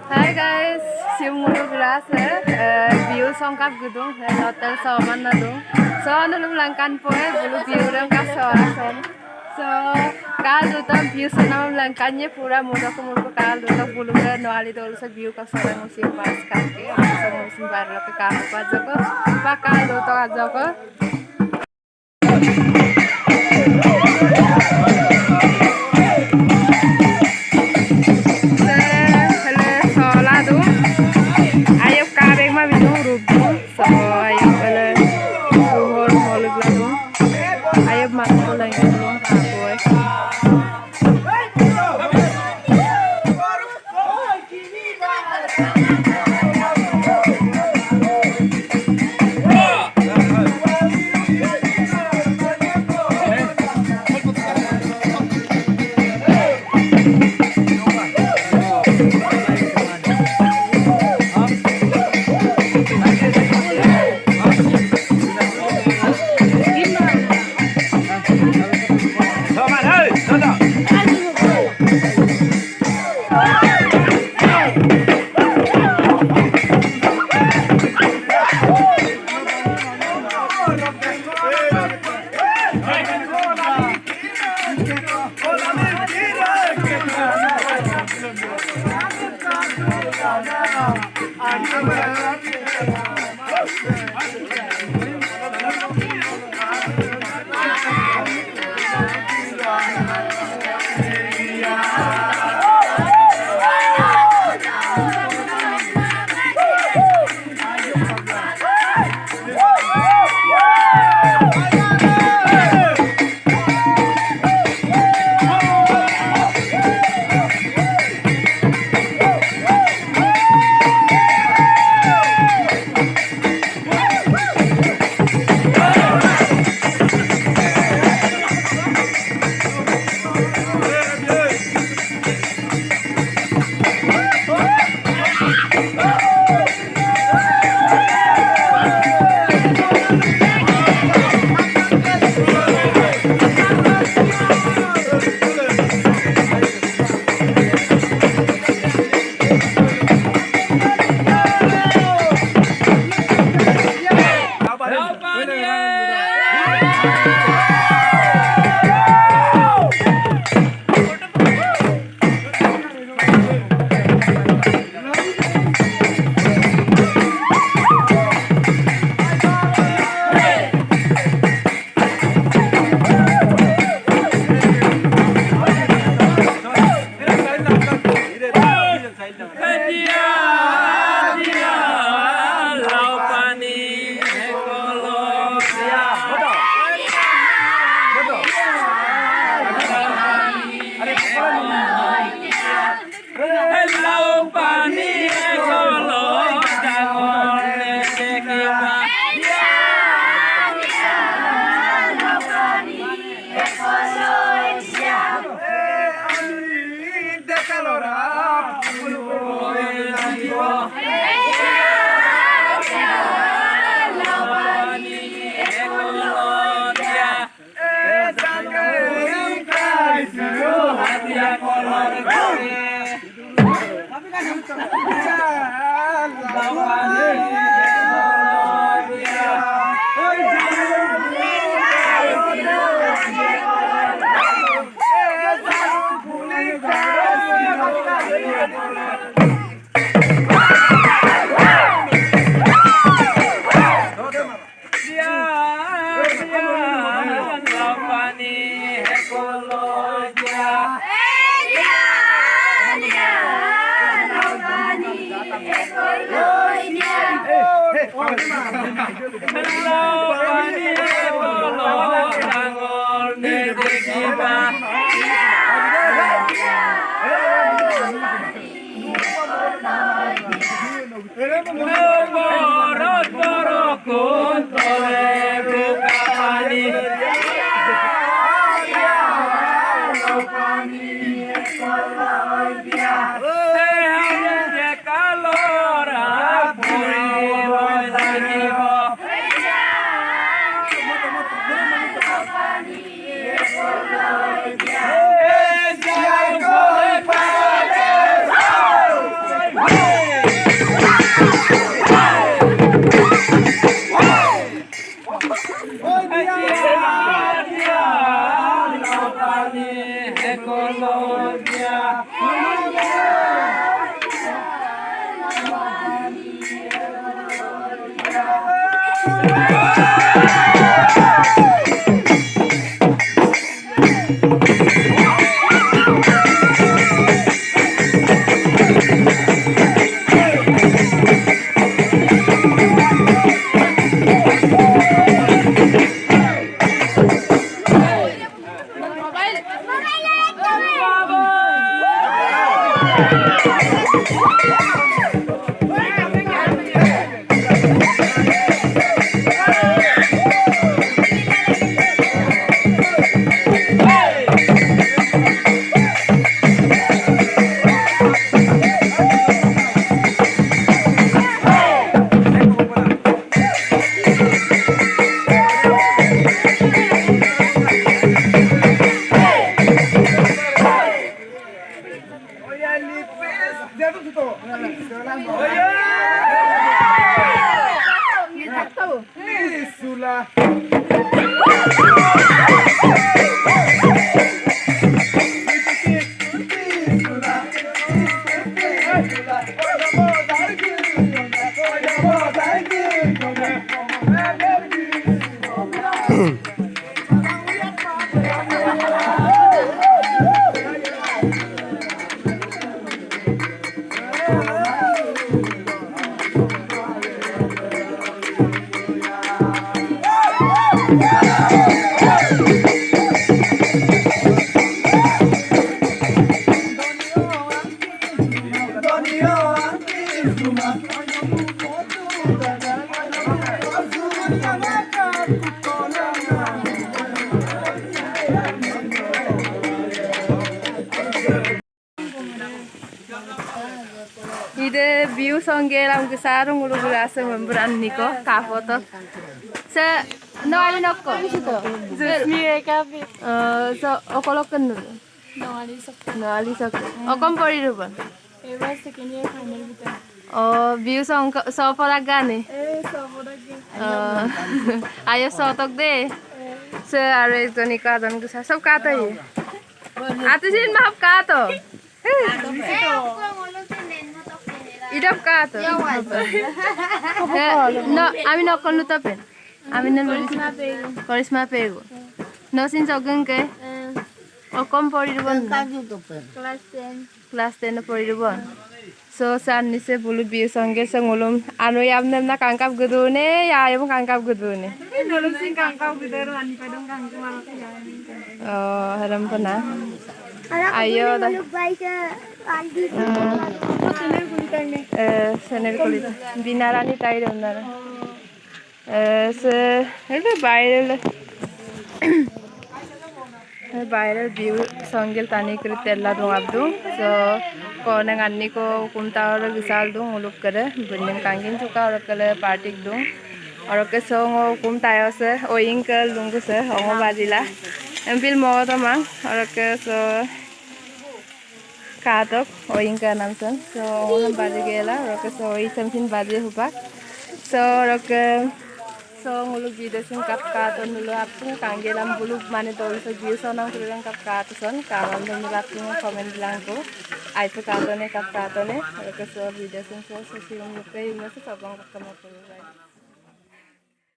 Hai guys, siumuru berasa view songkap gedung hotel Salman nadung. So anu langkan poe bulu view rang kasawasan. So kalau tuh view senam langkannya pura muda kumur kalau tuh bulu ke noali dulu se view kasawasan musim pas kaki, musim baru ke kamu pajako, pak kalau tuh aja ko. Hey, Ide view songgelam ke sarung ulu berasa memberan niko kafoto. Se no ali nokko. Mire kafe. So okolokan dulu. No ali sok. No ali sok. Okom pori ruban. Ever second year final bita. Oh view song so paragane. Sabodagi. Ayo sotok de. Se are joni ka jan ke sab ka to ye. Atisin mahap ka to. Idap ka to. No, ami no kon lutapen. Ami nan Karisma pego. No sin sogun ke. O kom pori rubon. Class 10. Class 10 pori rubon. So san ni se bulu bi songe sangolum anu yam nem na kangkap gedune ya yam kangkap gedune. Nolong sing kangkau bidaro ani padong kangkau malah ya. Oh, haram pana. Ayo dah. Senel kulit. Binarani tayo daw na. Ano viral view songgil tani krit tella dong abdu. So ko nang anni ko kumta or gisal dong uluk kare bunnim kangin chuka or kale partik dong. Or ke song kumta yo se oing ke lungu se ongo bajila. Empil mo to mang or ke so katok oing ka namsan so ongo baji gela or ke so i samsin baji hupak. So or ke so ngulu video sin kap kato nulu apung kanggelam bulu mane tol so view so nang kulang kap kato son kawan dong lapung comment bilang ko ai pe kato ne or ke so video sin so silong pe mo so sabang kakamo ko.